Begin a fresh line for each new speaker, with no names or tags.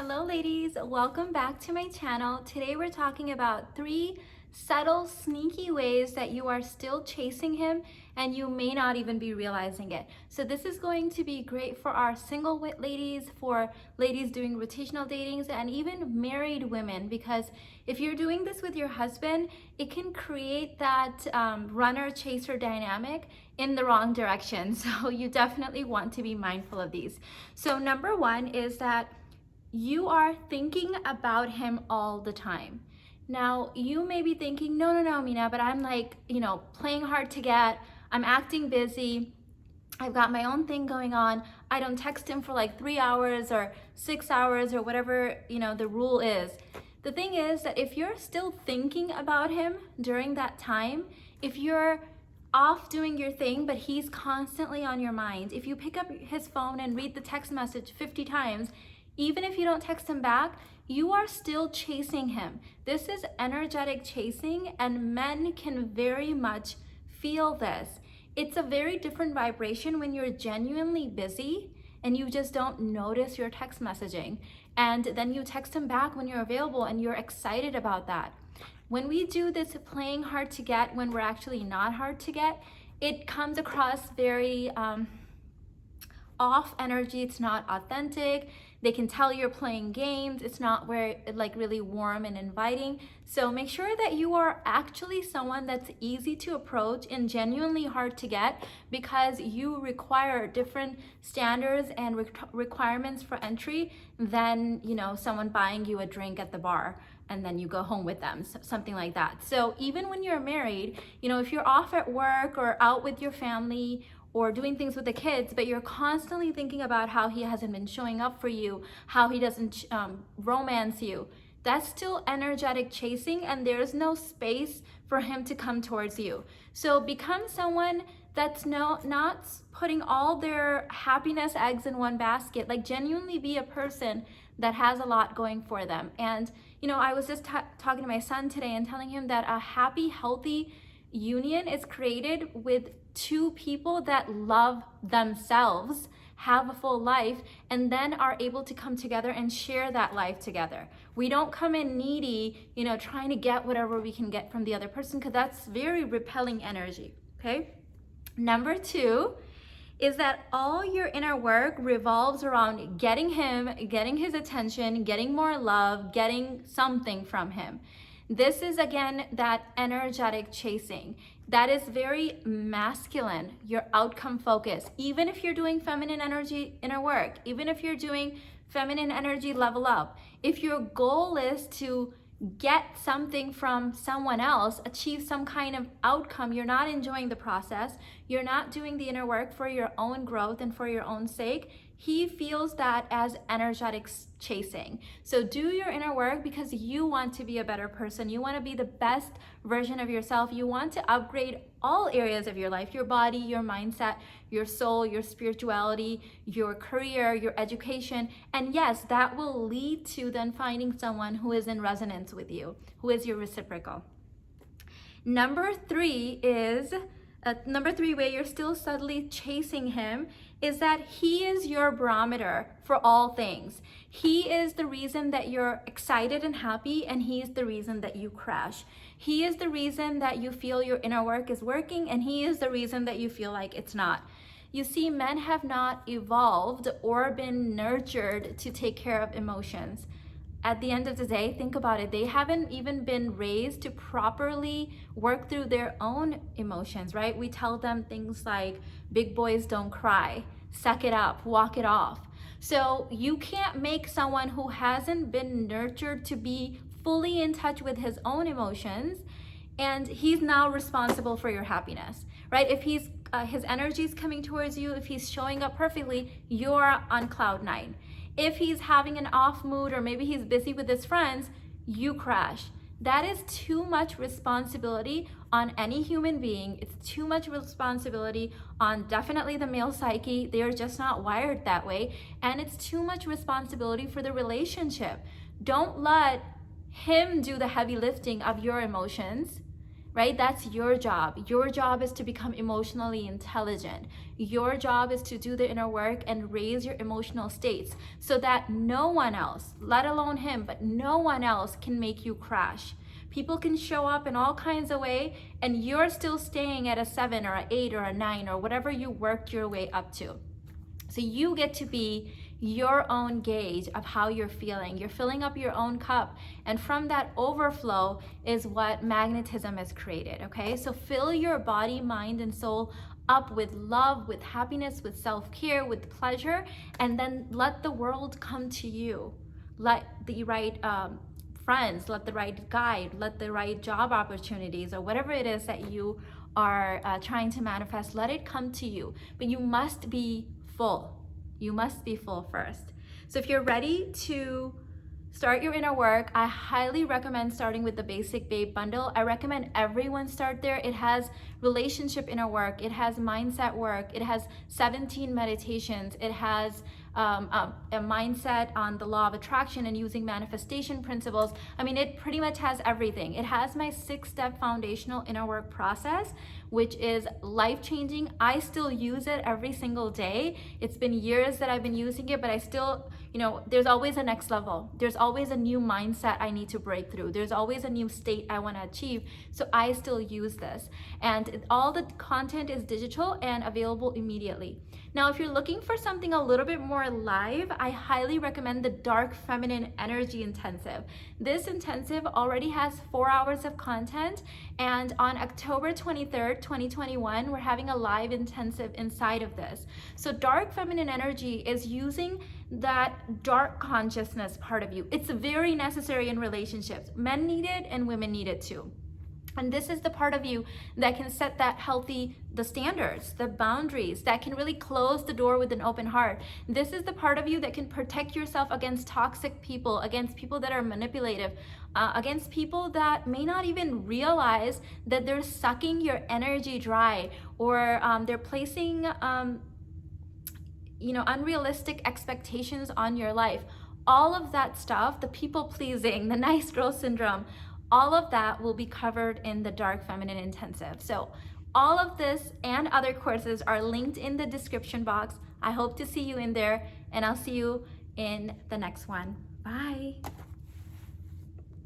Hello ladies, welcome back to my channel. Today we're talking about 3 subtle, sneaky ways that you are still chasing him and you may not even be realizing it. So this is going to be great for our single ladies, for ladies doing rotational datings, and even married women, because if you're doing this with your husband, it can create that runner-chaser dynamic in the wrong direction. So you definitely want to be mindful of these. So number 1 is that you are thinking about him all the time. Now, you may be thinking, no, Mina, but I'm like, playing hard to get. I'm acting busy. I've got my own thing going on. I don't text him for like 3 hours or 6 hours or whatever, the rule is. The thing is that if you're still thinking about him during that time, if you're off doing your thing, but he's constantly on your mind, if you pick up his phone and read the text message 50 times, even if you don't text him back, you are still chasing him. This is energetic chasing, and men can very much feel this. It's a very different vibration when you're genuinely busy and you just don't notice your text messaging. And then you text him back when you're available and you're excited about that. When we do this playing hard to get when we're actually not hard to get, it comes across very off energy. It's not authentic. They can tell you're playing games. It's not really warm and inviting. So make sure that you are actually someone that's easy to approach and genuinely hard to get, because you require different standards and requirements for entry than someone buying you a drink at the bar and then you go home with them, something like that. So even when you're married, if you're off at work or out with your family or doing things with the kids, but you're constantly thinking about how he hasn't been showing up for you, how he doesn't romance you, that's still energetic chasing, and there's no space for him to come towards you. So become someone that's not putting all their happiness eggs in one basket. Like, genuinely be a person that has a lot going for them. And I was just talking to my son today and telling him that a happy, healthy union is created with 2 people that love themselves, have a full life, and then are able to come together and share that life together. We don't come in needy, trying to get whatever we can get from the other person, because that's very repelling energy, okay? Number 2 is that all your inner work revolves around getting him, getting his attention, getting more love, getting something from him. This is, again, that energetic chasing. That is very masculine. You're outcome focused. Even if you're doing feminine energy inner work, even if you're doing feminine energy level up, if your goal is to get something from someone else, achieve some kind of outcome, you're not enjoying the process, you're not doing the inner work for your own growth and for your own sake, he feels that as energetic chasing. So do your inner work because you want to be a better person. You want to be the best version of yourself. You want to upgrade all areas of your life, your body, your mindset, your soul, your spirituality, your career, your education. And yes, that will lead to then finding someone who is in resonance with you, who is your reciprocal. Number 3 way you're still subtly chasing him is that he is your barometer for all things. He is the reason that you're excited and happy, and he is the reason that you crash. He is the reason that you feel your inner work is working, and he is the reason that you feel like it's not. You see, men have not evolved or been nurtured to take care of emotions. At the end of the day, think about it. They haven't even been raised to properly work through their own emotions, right? We tell them things like, big boys don't cry, suck it up, walk it off. So you can't make someone who hasn't been nurtured to be fully in touch with his own emotions, and he's now responsible for your happiness, right? If his energy is coming towards you, if he's showing up perfectly, you're on cloud 9. If he's having an off mood, or maybe he's busy with his friends, you crash. That is too much responsibility on any human being. It's too much responsibility on definitely the male psyche. They're just not wired that way. And it's too much responsibility for the relationship. Don't let him do the heavy lifting of your emotions, right? That's your job. Your job is to become emotionally intelligent. Your job is to do the inner work and raise your emotional states so that no one else, let alone him, but no one else can make you crash. People can show up in all kinds of ways and you're still staying at a 7 or an 8 or a 9 or whatever you worked your way up to. So you get to be your own gauge of how you're feeling. You're filling up your own cup. And from that overflow is what magnetism is created, okay? So fill your body, mind, and soul up with love, with happiness, with self-care, with pleasure, and then let the world come to you. Let the right friends, let the right guide, let the right job opportunities, or whatever it is that you are trying to manifest, let it come to you. But you must be full. You must be full first. So if you're ready to start your inner work, I highly recommend starting with the Basic Babe bundle. I recommend everyone start there. It has relationship inner work, it has mindset work, it has 17 meditations, it has a mindset on the law of attraction and using manifestation principles. I mean, it pretty much has everything. It has my 6-step foundational inner work process, which is life-changing. I still use it every single day. It's been years that I've been using it, but I still, there's always a next level. There's always a new mindset I need to break through. There's always a new state I want to achieve. So I still use this. And all the content is digital and available immediately. Now, if you're looking for something a little bit more live, I highly recommend the Dark Feminine Energy Intensive. This intensive already has 4 hours of content, and on October 23rd, 2021, we're having a live intensive inside of this. So Dark Feminine Energy is using that dark consciousness part of you. It's very necessary in relationships. Men need it and women need it too. And this is the part of you that can set the standards, the boundaries, that can really close the door with an open heart. This is the part of you that can protect yourself against toxic people, against people that are manipulative, against people that may not even realize that they're sucking your energy dry, or they're placing unrealistic expectations on your life. All of that stuff, the people pleasing, the nice girl syndrome, all of that will be covered in the Dark Feminine Intensive. So all of this and other courses are linked in the description box. I hope to see you in there, and I'll see you in the next one. Bye.